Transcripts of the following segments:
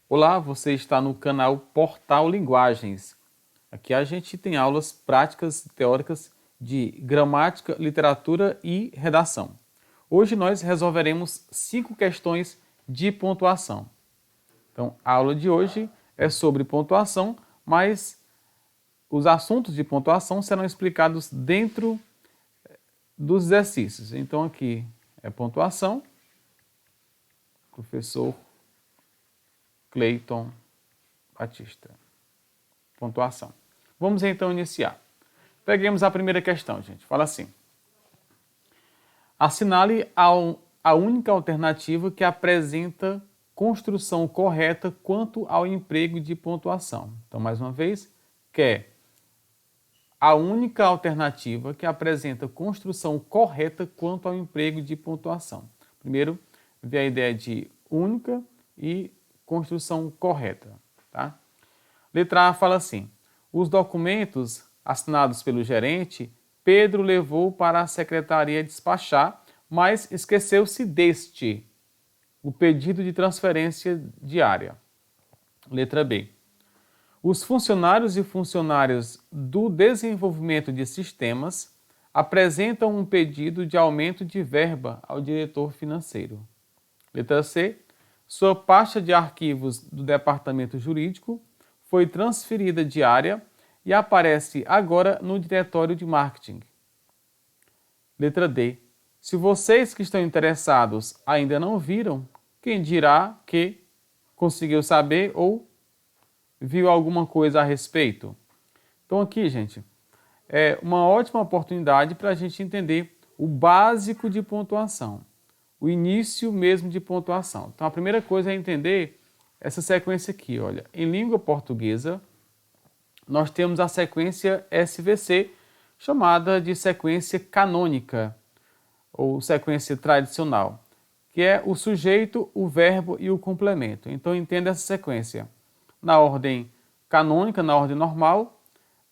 Olá, você está no canal Portal Linguagens. Aqui a gente tem aulas práticas e teóricas de gramática, literatura e redação. Hoje nós resolveremos 5 questões de pontuação. Então, a aula de hoje é sobre pontuação, mas os assuntos de pontuação serão explicados dentro dos exercícios. Então, aqui é pontuação. Professor Cleiton Batista. Pontuação. Vamos então iniciar. Peguemos a primeira questão, gente. Fala assim. Assinale a única alternativa que apresenta construção correta quanto ao emprego de pontuação. Então, mais uma vez, a única alternativa que apresenta construção correta quanto ao emprego de pontuação. Primeiro, vê a ideia de única e construção correta. Tá? Letra A fala assim: os documentos assinados pelo gerente, Pedro levou para a secretaria despachar, mas esqueceu-se deste, o pedido de transferência diária. Letra B. Os funcionários e funcionárias do desenvolvimento de sistemas apresentam um pedido de aumento de verba ao diretor financeiro. Letra C. Sua pasta de arquivos do departamento jurídico foi transferida de área e aparece agora no diretório de marketing. Letra D. Se vocês que estão interessados ainda não viram, quem dirá que conseguiu saber ou viu alguma coisa a respeito? Então aqui, gente, é uma ótima oportunidade para a gente entender o básico de pontuação, o início mesmo de pontuação. Então a primeira coisa é entender essa sequência aqui, olha. Em língua portuguesa, nós temos a sequência SVC, chamada de sequência canônica, ou sequência tradicional, que é o sujeito, o verbo e o complemento. Então entenda essa sequência. Na ordem canônica, na ordem normal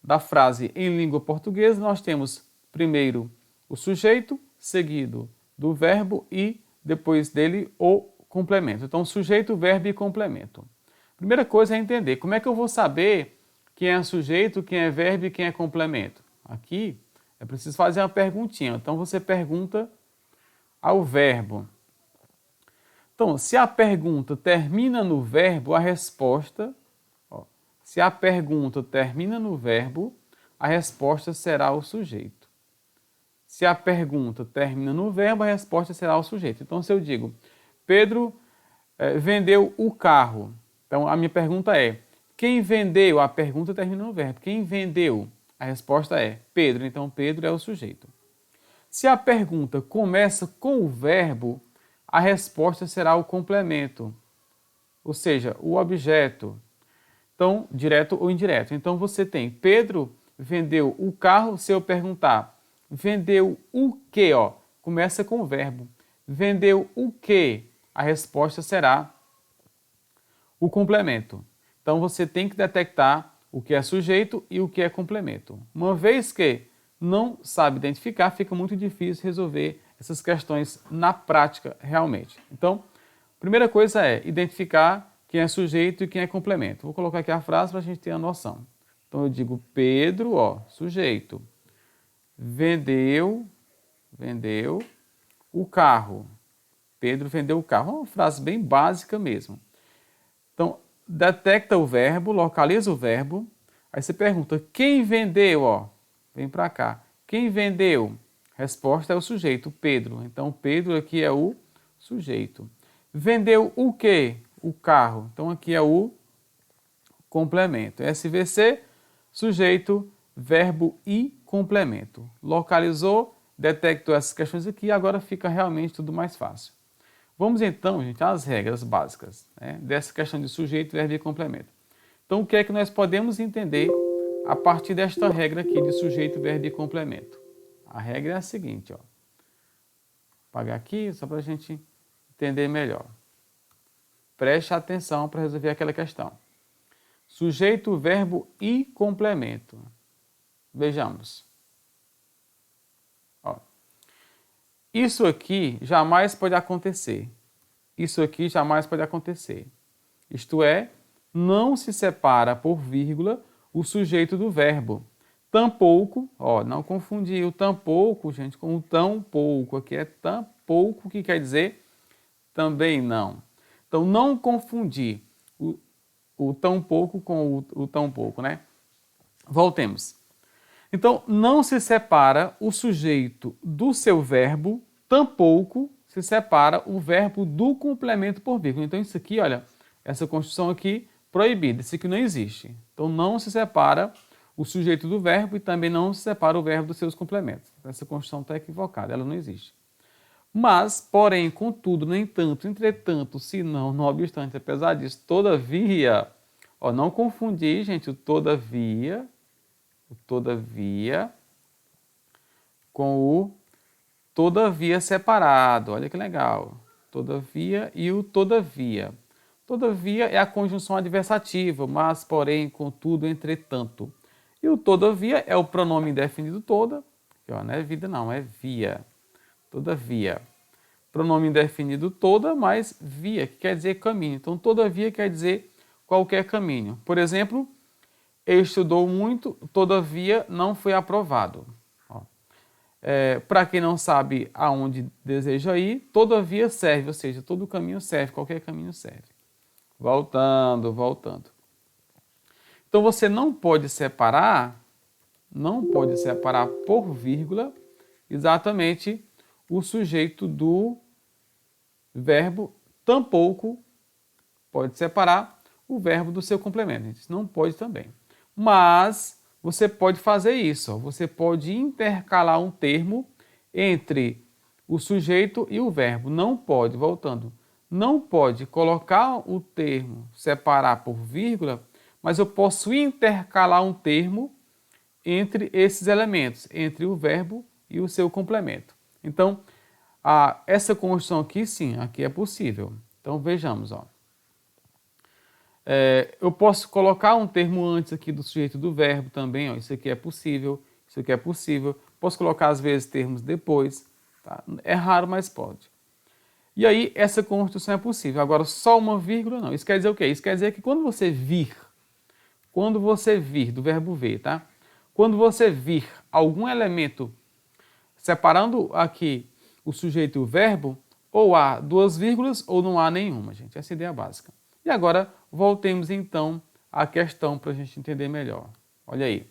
da frase em língua portuguesa, nós temos primeiro o sujeito, seguido do verbo e depois dele o complemento. Então, sujeito, verbo e complemento. Primeira coisa é entender como é que eu vou saber quem é sujeito, quem é verbo e quem é complemento. Aqui é preciso fazer uma perguntinha. Então, você pergunta ao verbo. Então, se a pergunta termina no verbo, a resposta... Se a pergunta termina no verbo, a resposta será o sujeito. Se a pergunta termina no verbo, a resposta será o sujeito. Então, se eu digo, Pedro vendeu o carro. Então, a minha pergunta é, quem vendeu? A pergunta termina no verbo. Quem vendeu? A resposta é Pedro. Então, Pedro é o sujeito. Se a pergunta começa com o verbo, a resposta será o complemento, ou seja, o objeto. Então, direto ou indireto. Então, você tem Pedro vendeu o carro. Se eu perguntar, vendeu o quê? Começa com o verbo. Vendeu o quê? A resposta será o complemento. Então, você tem que detectar o que é sujeito e o que é complemento. Uma vez que não sabe identificar, fica muito difícil resolver essas questões na prática realmente. Então, a primeira coisa é identificar quem é sujeito e quem é complemento. Vou colocar aqui a frase para a gente ter a noção. Então eu digo Pedro, sujeito, vendeu o carro. Pedro vendeu o carro. É uma frase bem básica mesmo. Então, detecta o verbo, localiza o verbo. Aí você pergunta, quem vendeu? Vem para cá. Quem vendeu? Resposta é o sujeito, Pedro. Então, Pedro aqui é o sujeito. Vendeu o quê? O carro. Então, aqui é o complemento. SVC, sujeito, verbo e complemento. Localizou, detectou essas questões aqui, agora fica realmente tudo mais fácil. Vamos então, gente, às regras básicas, né, dessa questão de sujeito, verbo e complemento. Então, o que é que nós podemos entender a partir desta regra aqui de sujeito, verbo e complemento? A regra é a seguinte, Vou apagar aqui só para a gente entender melhor. Preste atenção para resolver aquela questão. Sujeito, verbo e complemento. Vejamos. Isso aqui jamais pode acontecer. Isso aqui jamais pode acontecer. Isto é, não se separa por vírgula o sujeito do verbo. Tampouco, ó, não confundir o tampouco, gente, com o tão pouco. Aqui é tampouco, que quer dizer também não. Então, não confundir o tão pouco com o tão pouco, né? Voltemos. Então, não se separa o sujeito do seu verbo, tampouco se separa o verbo do complemento por vírgula. Então, isso aqui, olha, essa construção aqui, proibida, isso aqui não existe. Então, não se separa o sujeito do verbo e também não se separa o verbo dos seus complementos. Essa construção está equivocada, ela não existe. Mas, porém, contudo, no entanto, entretanto, se não, no obstante, apesar disso, todavia, ó, não confundir, gente, o todavia com o todavia separado. Olha que legal. Todavia e o todavia. Todavia é a conjunção adversativa, mas, porém, contudo, entretanto. E o todavia é o pronome indefinido toda, que ó, não é vida não, é via. Todavia. Pronome indefinido toda, mas via, que quer dizer caminho. Então, todavia quer dizer qualquer caminho. Por exemplo, ele estudou muito, todavia não foi aprovado. Para quem não sabe aonde deseja ir, todavia serve, ou seja, todo caminho serve, qualquer caminho serve. Voltando. Então você não pode separar por vírgula exatamente o sujeito do verbo, tampouco pode separar o verbo do seu complemento. Isso não pode também. Mas você pode fazer isso. Ó. Você pode intercalar um termo entre o sujeito e o verbo. Não pode, voltando, não pode colocar o termo separar por vírgula, mas eu posso intercalar um termo entre esses elementos, entre o verbo e o seu complemento. Então, essa construção aqui, sim, aqui é possível. Então, vejamos, ó. Eu posso colocar um termo antes aqui do sujeito do verbo também, ó, isso aqui é possível, isso aqui é possível. Posso colocar, às vezes, termos depois. Tá? É raro, mas pode. E aí, essa construção é possível. Agora, só uma vírgula, não. Isso quer dizer o quê? Isso quer dizer que quando você vir, do verbo ver, tá? Quando você vir algum elemento separando aqui o sujeito e o verbo, ou há duas vírgulas ou não há nenhuma, gente. Essa é a ideia básica. E agora, voltemos então à questão para a gente entender melhor. Olha aí.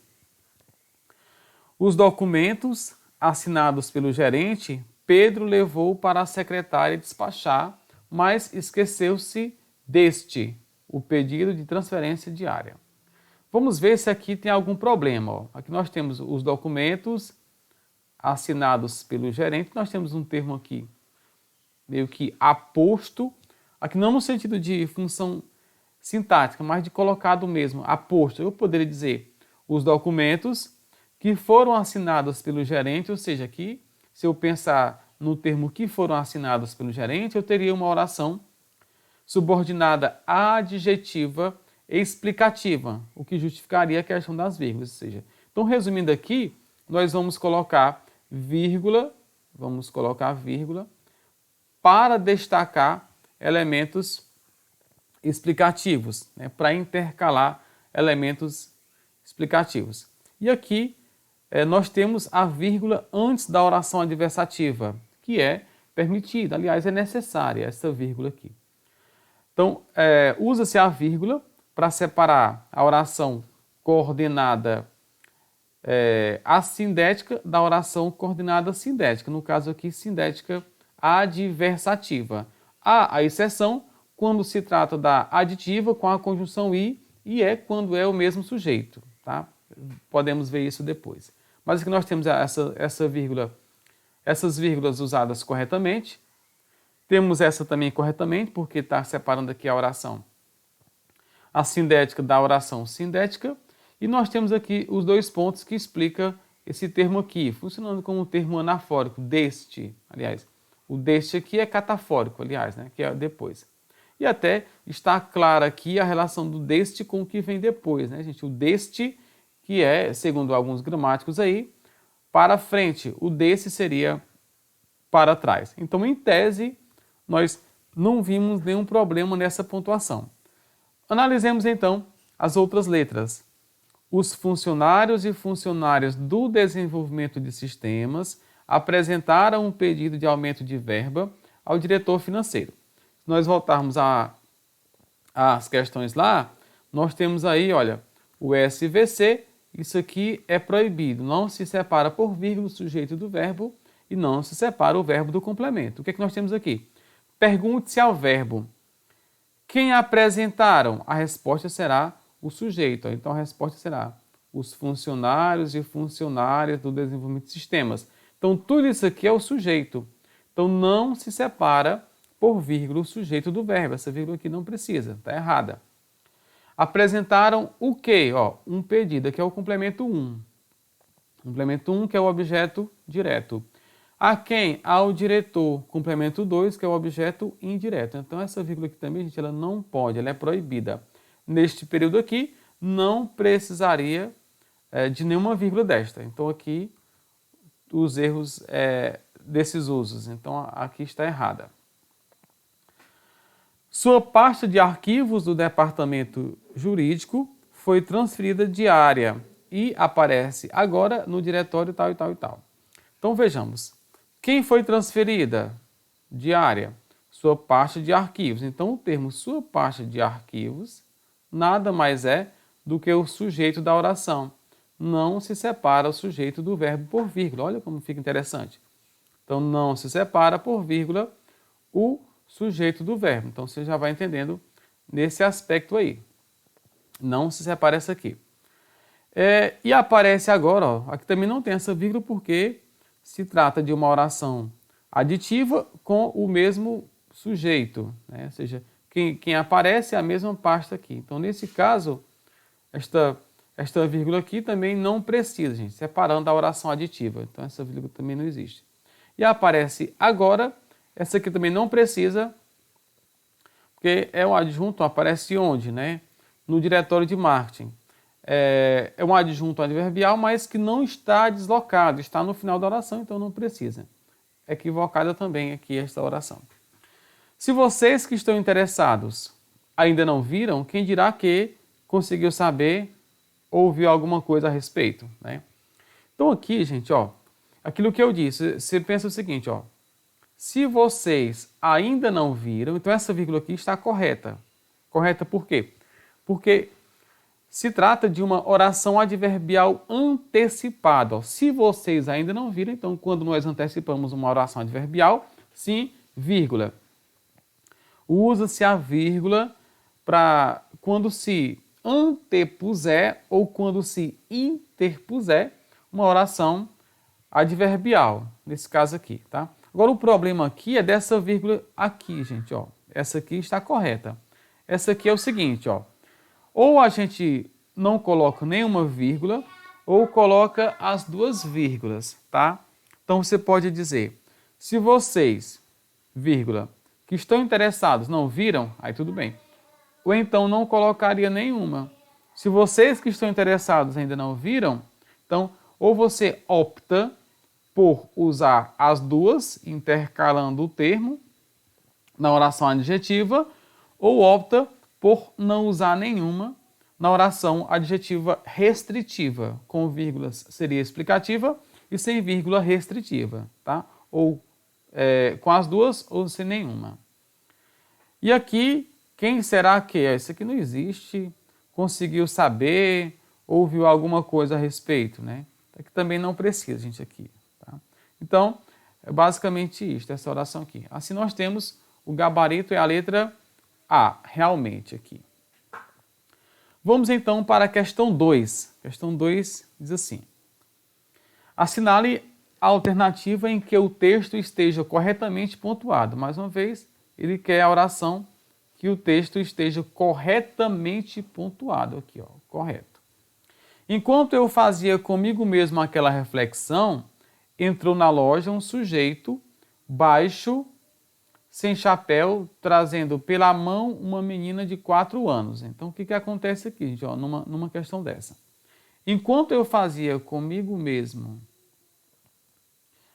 Os documentos assinados pelo gerente, Pedro levou para a secretária despachar, mas esqueceu-se deste, o pedido de transferência diária. Vamos ver se aqui tem algum problema. Ó. Aqui nós temos os documentos assinados pelo gerente, nós temos um termo aqui meio que aposto, aqui não no sentido de função sintática, mas de colocado mesmo, aposto. Eu poderia dizer os documentos que foram assinados pelo gerente, ou seja, aqui, se eu pensar no termo que foram assinados pelo gerente, eu teria uma oração subordinada adjetiva e explicativa, o que justificaria a questão das vírgulas, ou seja, então resumindo aqui, nós vamos colocar vírgula para destacar elementos explicativos, né, para intercalar elementos explicativos. E aqui nós temos a vírgula antes da oração adversativa, que é permitida, aliás, é necessária essa vírgula aqui. Então, usa-se a vírgula para separar a oração coordenada assindética da oração coordenada sindética, no caso aqui, sindética adversativa. Há a exceção quando se trata da aditiva com a conjunção i e quando é o mesmo sujeito. Tá? Podemos ver isso depois. Mas aqui nós temos essas vírgulas usadas corretamente. Temos essa também corretamente, porque está separando aqui a oração assindética da oração sindética. E nós temos aqui os dois pontos que explicam esse termo aqui, funcionando como um termo anafórico, deste. Aliás, o deste aqui é catafórico, aliás, né, que é depois. E até está clara aqui a relação do deste com o que vem depois, né, gente? O deste, que é, segundo alguns gramáticos aí, para frente. O desse seria para trás. Então, em tese, nós não vimos nenhum problema nessa pontuação. Analisemos então as outras letras. Os funcionários e funcionárias do desenvolvimento de sistemas apresentaram um pedido de aumento de verba ao diretor financeiro. Se nós voltarmos às questões lá, nós temos aí, olha, o SVC, isso aqui é proibido, não se separa por vírgula o sujeito do verbo e não se separa o verbo do complemento. O que é que nós temos aqui? Pergunte-se ao verbo. Quem apresentaram? A resposta será o sujeito. Então, a resposta será os funcionários e funcionárias do desenvolvimento de sistemas. Então, tudo isso aqui é o sujeito. Então, não se separa por vírgula o sujeito do verbo. Essa vírgula aqui não precisa, está errada. Apresentaram o quê? Ó, um pedido, que é o complemento 1. Complemento 1, que é o objeto direto. A quem? Ao diretor. Complemento 2, que é o objeto indireto. Então, essa vírgula aqui também, gente, ela não pode, ela é proibida. Neste período aqui, não precisaria de nenhuma vírgula desta. Então, aqui, os erros desses usos. Então, aqui está errada. Sua pasta de arquivos do departamento jurídico foi transferida de área e aparece agora no diretório tal e tal e tal. Então, vejamos. Quem foi transferida de área? Sua pasta de arquivos. Então, o termo sua pasta de arquivos nada mais é do que o sujeito da oração. Não se separa o sujeito do verbo por vírgula. Olha como fica interessante. Então, não se separa por vírgula o sujeito do verbo. Então, você já vai entendendo nesse aspecto aí. Não se separa essa aqui. E aparece agora, ó, aqui também não tem essa vírgula porque se trata de uma oração aditiva com o mesmo sujeito, né? Ou seja, quem aparece é a mesma pasta aqui. Então, nesse caso, esta vírgula aqui também não precisa, gente, separando a oração aditiva. Então, essa vírgula também não existe. E aparece agora, essa aqui também não precisa, porque é um adjunto, aparece onde, né? No diretório de marketing. É um adjunto adverbial, mas que não está deslocado, está no final da oração, então não precisa. Equivocada também aqui esta oração. Se vocês que estão interessados ainda não viram, quem dirá que conseguiu saber ou viu alguma coisa a respeito, né? Então aqui, gente, ó, aquilo que eu disse, você pensa o seguinte, ó, se vocês ainda não viram, então essa vírgula aqui está correta. Correta por quê? Porque se trata de uma oração adverbial antecipada. Se vocês ainda não viram, então quando nós antecipamos uma oração adverbial, sim, vírgula. Usa-se a vírgula para quando se antepuser ou quando se interpuser uma oração adverbial, nesse caso aqui, tá? Agora o problema aqui é dessa vírgula aqui, gente, ó. Essa aqui está correta. Essa aqui é o seguinte, ó. Ou a gente não coloca nenhuma vírgula, ou coloca as duas vírgulas, tá? Então você pode dizer, se vocês, vírgula, que estão interessados não viram, aí tudo bem. Ou então não colocaria nenhuma. Se vocês que estão interessados ainda não viram, então ou você opta por usar as duas, intercalando o termo na oração adjetiva, ou opta por não usar nenhuma na oração adjetiva restritiva. Com vírgulas seria explicativa e sem vírgula restritiva, tá? Ou com as duas ou sem nenhuma. E aqui, quem será que é? Isso aqui não existe, conseguiu saber, ouviu alguma coisa a respeito, né? Aqui também não precisa, gente, aqui. Tá? Então, é basicamente isto, essa oração aqui. Assim nós temos o gabarito é a letra A, realmente aqui. Vamos então para a questão 2. Questão 2 diz assim. Assinale a alternativa em que o texto esteja corretamente pontuado. Mais uma vez, ele quer a oração que o texto esteja corretamente pontuado. Aqui, ó, correto. Enquanto eu fazia comigo mesmo aquela reflexão, entrou na loja um sujeito baixo, sem chapéu, trazendo pela mão uma menina de 4 anos. Então, o que acontece aqui, gente, ó, numa questão dessa? Enquanto eu fazia comigo mesmo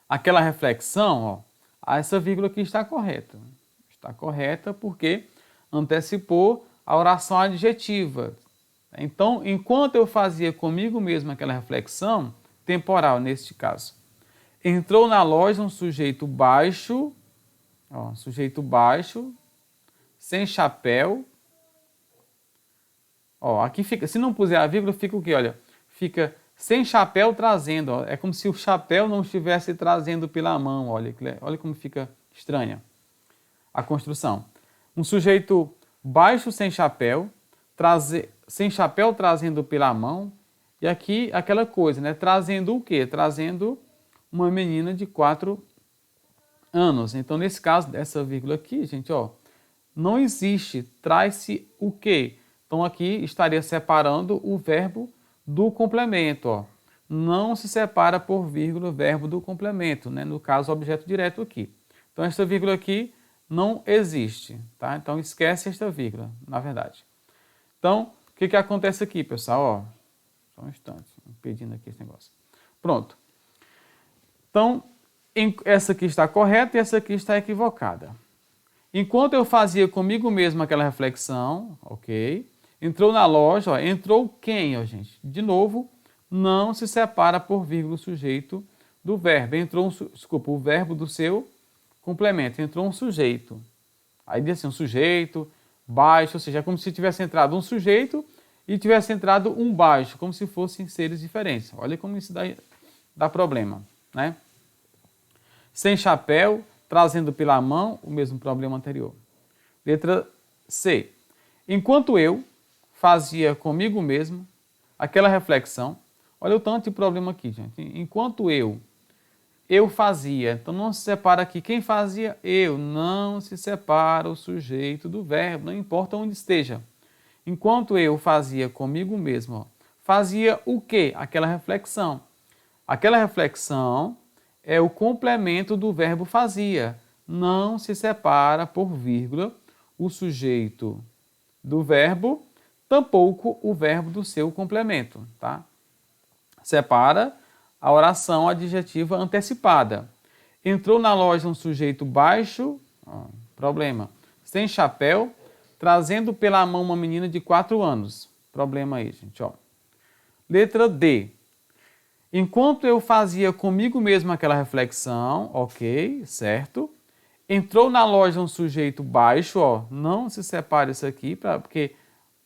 aquela reflexão, ó, essa vírgula aqui está correta. Está correta porque antecipou a oração adjetiva. Então, enquanto eu fazia comigo mesmo aquela reflexão, temporal neste caso, entrou na loja um sujeito baixo, sem chapéu. Aqui fica, se não puser a vírgula, fica o quê? Olha, fica sem chapéu trazendo. É como se o chapéu não estivesse trazendo pela mão. Olha como fica estranha a construção. Um sujeito baixo sem chapéu, trazendo pela mão. E aqui aquela coisa, né? Trazendo o quê? Trazendo uma menina de 4 anos. Então, nesse caso, essa vírgula aqui, gente, não existe. Traz-se o quê? Então, aqui estaria separando o verbo do complemento. Não se separa por vírgula o verbo do complemento, né? No caso, objeto direto aqui. Então, essa vírgula aqui não existe, tá? Então, esquece esta vírgula, na verdade. Então, o que acontece aqui, pessoal? Só um instante, impedindo aqui esse negócio. Pronto. Então, essa aqui está correta e essa aqui está equivocada. Enquanto eu fazia comigo mesmo aquela reflexão, ok? Entrou na loja, entrou quem, gente? De novo, não se separa por vírgula o sujeito do verbo. Entrou o verbo do seu complemento. Entrou um sujeito. Aí diz assim, um sujeito baixo, ou seja, é como se tivesse entrado um sujeito e tivesse entrado um baixo, como se fossem seres diferentes. Olha como isso dá problema, né? Sem chapéu, trazendo pela mão, o mesmo problema anterior. Letra C. Enquanto eu fazia comigo mesmo aquela reflexão, olha o tanto de problema aqui, gente. Enquanto eu fazia, então não se separa aqui. Quem fazia? Eu. Não se separa o sujeito do verbo, não importa onde esteja. Enquanto eu fazia comigo mesmo, fazia o quê? Aquela reflexão. Aquela reflexão é o complemento do verbo fazia. Não se separa por vírgula o sujeito do verbo, tampouco o verbo do seu complemento, tá? Separa a oração adjetiva antecipada. Entrou na loja um sujeito baixo, problema, sem chapéu, trazendo pela mão uma menina de 4 anos. Problema aí, gente, Letra D. Enquanto eu fazia comigo mesmo aquela reflexão, ok, certo? Entrou na loja um sujeito baixo, não se separa isso aqui, porque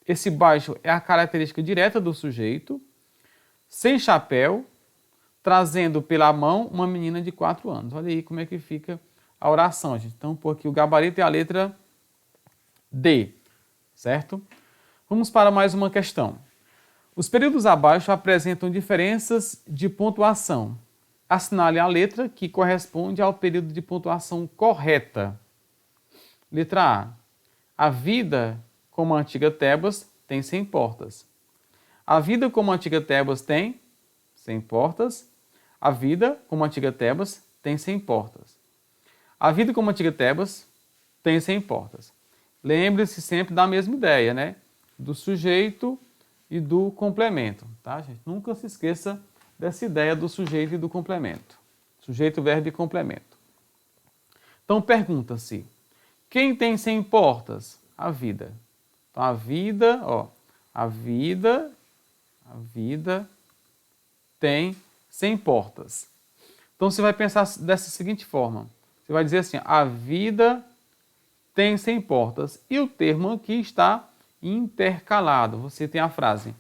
esse baixo é a característica direta do sujeito, sem chapéu, trazendo pela mão uma menina de 4 anos. Olha aí como é que fica a oração, gente. Então, por aqui o gabarito é a letra D, certo? Vamos para mais uma questão. Os períodos abaixo apresentam diferenças de pontuação. Assinale a letra que corresponde ao período de pontuação correta. Letra A. A vida como a antiga Tebas tem 100 portas. A vida como a antiga Tebas tem 100 portas. A vida como a antiga Tebas tem 100 portas. A vida como a antiga Tebas tem 100 portas. Lembre-se sempre da mesma ideia, né? Do sujeito e do complemento, tá, gente? Nunca se esqueça dessa ideia do sujeito e do complemento. Sujeito, verbo e complemento. Então, pergunta-se, quem tem 100 portas? A vida. Então, a vida tem 100 portas. Então, você vai pensar dessa seguinte forma. Você vai dizer assim, a vida tem 100 portas. E o termo aqui está intercalado. Você tem a frase,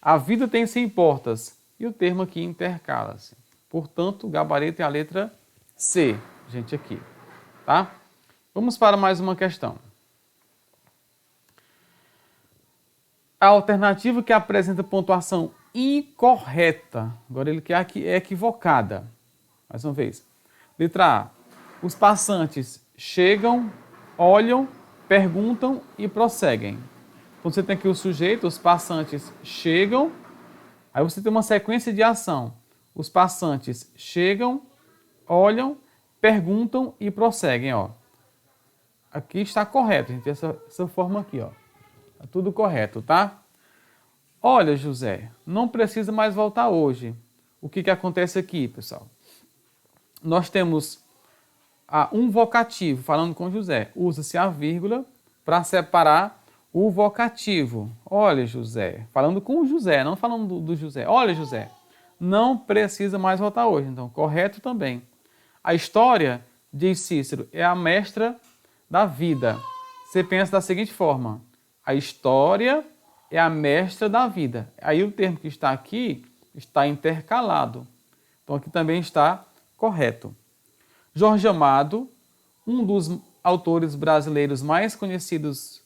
a vida tem 100 portas. E o termo aqui intercala-se. Portanto, o gabarito é a letra C, gente, aqui. Tá? Vamos para mais uma questão. A alternativa que apresenta pontuação incorreta. Agora ele quer que é equivocada. Mais uma vez. Letra A. Os passantes chegam, olham, perguntam e prosseguem. Então você tem aqui o sujeito, os passantes chegam, aí você tem uma sequência de ação. Os passantes chegam, olham, perguntam e prosseguem. Aqui está correto, gente, essa forma aqui. Está tudo correto, tá? Olha, José, não precisa mais voltar hoje. O que acontece aqui, pessoal? Nós temos um vocativo falando com José. Usa-se a vírgula para separar o vocativo. Olha, José, falando com o José, não falando do José. Olha, José, não precisa mais voltar hoje, então correto também. A história, diz Cícero, é a mestra da vida. Você pensa da seguinte forma: a história é a mestra da vida. Aí o termo que está aqui está intercalado. Então aqui também está correto. Jorge Amado, um dos autores brasileiros mais conhecidos,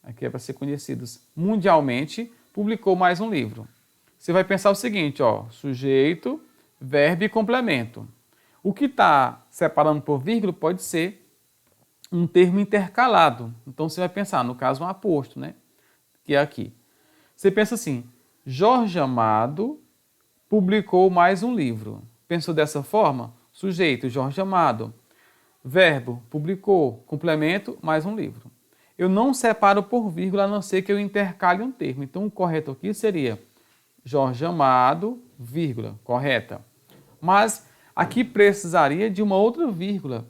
aqui é para ser conhecidos mundialmente, publicou mais um livro. Você vai pensar o seguinte, ó, sujeito, verbo e complemento. O que está separando por vírgula pode ser um termo intercalado. Então você vai pensar, no caso, um aposto, né? Que é aqui. Você pensa assim, Jorge Amado publicou mais um livro. Pensou dessa forma? Sujeito, Jorge Amado. Verbo, publicou. Complemento, mais um livro. Eu não separo por vírgula, a não ser que eu intercale um termo. Então o correto aqui seria Jorge Amado, vírgula, correta. Mas aqui precisaria de uma outra vírgula.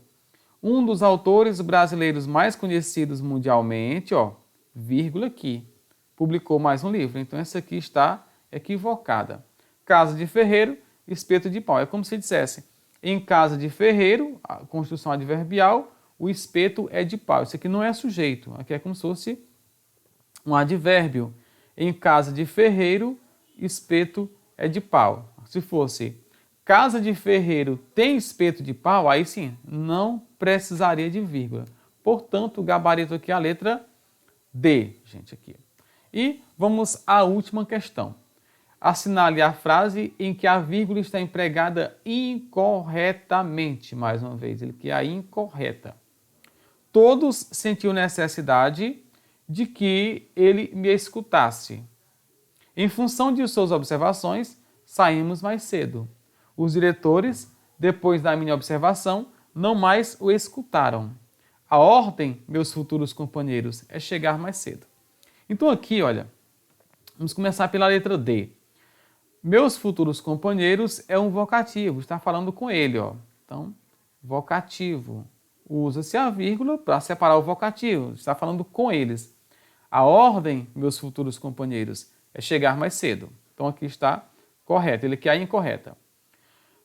Um dos autores brasileiros mais conhecidos mundialmente, ó, vírgula aqui, publicou mais um livro. Então essa aqui está equivocada. Casa de ferreiro, espeto de pau. É como se dissesse, em casa de ferreiro, a construção adverbial, o espeto é de pau. Isso aqui não é sujeito, aqui é como se fosse um advérbio. Em casa de ferreiro, espeto é de pau. Se fosse casa de ferreiro tem espeto de pau, aí sim, não precisaria de vírgula. Portanto, o gabarito aqui é a letra D, gente, aqui. E vamos à última questão. Assinale a frase em que a vírgula está empregada incorretamente. Mais uma vez, ele que é a incorreta. Todos sentiam necessidade de que ele me escutasse. Em função de suas observações, saímos mais cedo. Os diretores, depois da minha observação, não mais o escutaram. A ordem, meus futuros companheiros, é chegar mais cedo. Então aqui, olha, vamos começar pela letra D. Meus futuros companheiros é um vocativo, está falando com ele, ó. Então, vocativo. Usa-se a vírgula para separar o vocativo, está falando com eles. A ordem, meus futuros companheiros, é chegar mais cedo. Então aqui está correto, ele que é incorreta.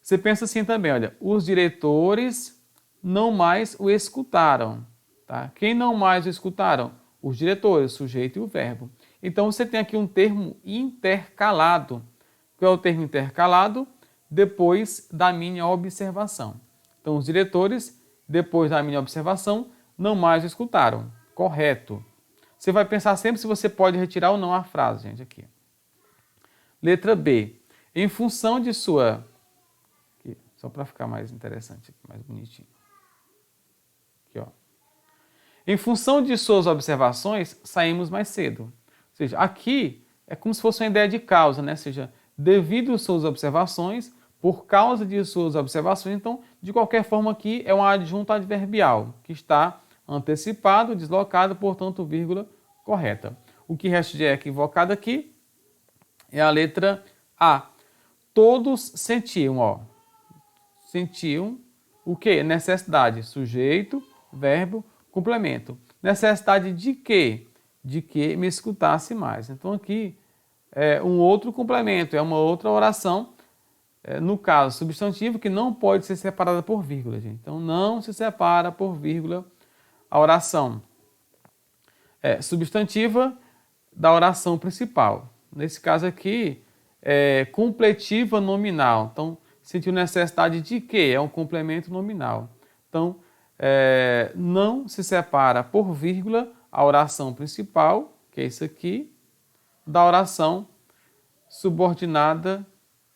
Você pensa assim também, olha, os diretores não mais o escutaram. Tá? Quem não mais o escutaram? Os diretores, o sujeito e o verbo. Então você tem aqui um termo intercalado. Qual é o termo intercalado? Depois da minha observação. Então os diretores, depois da minha observação, não mais o escutaram. Correto. Você vai pensar sempre se você pode retirar ou não a frase, gente, aqui. Letra B. Em função de sua... Aqui, só para ficar mais interessante, aqui, mais bonitinho. Aqui, ó. Em função de suas observações, saímos mais cedo. Ou seja, aqui é como se fosse uma ideia de causa, né? Ou seja, devido às suas observações, por causa de suas observações, então, de qualquer forma aqui é um adjunto adverbial, que está antecipado, deslocado, portanto, vírgula correta. O que resta de equivocado aqui é a letra A. Todos sentiam, ó. Sentiam o quê? Necessidade. Sujeito, verbo, complemento. Necessidade de quê? De que me escutasse mais. Então aqui é um outro complemento, é uma outra oração, no caso substantivo, que não pode ser separada por vírgula, gente. Então não se separa por vírgula a oração substantiva da oração principal. Nesse caso aqui, é completiva nominal. Então, sentiu necessidade de quê? É um complemento nominal. Então, não se separa por vírgula a oração principal, que é isso aqui, da oração subordinada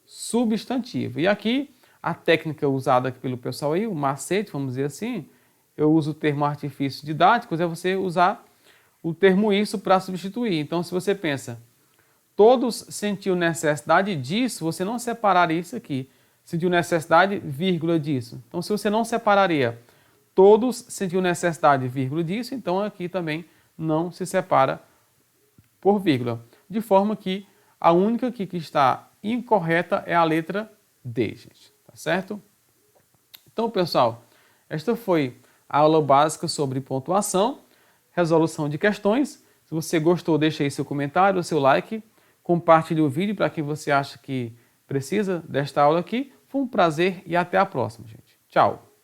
substantiva. E aqui, a técnica usada pelo pessoal aí, o macete, vamos dizer assim, eu uso o termo artifício didático, é você usar o termo isso para substituir. Então, se você pensa, todos sentiu necessidade disso, você não separaria isso aqui. Sentiu necessidade, vírgula, disso. Então, se você não separaria todos sentiu necessidade, vírgula, disso, então aqui também não se separa por vírgula. De forma que a única aqui que está incorreta é a letra D, gente. Tá certo? Então, pessoal, esta foi a aula básica sobre pontuação, resolução de questões. Se você gostou, deixa aí seu comentário, seu like, compartilhe o vídeo para quem você acha que precisa desta aula aqui. Foi um prazer e até a próxima, gente. Tchau!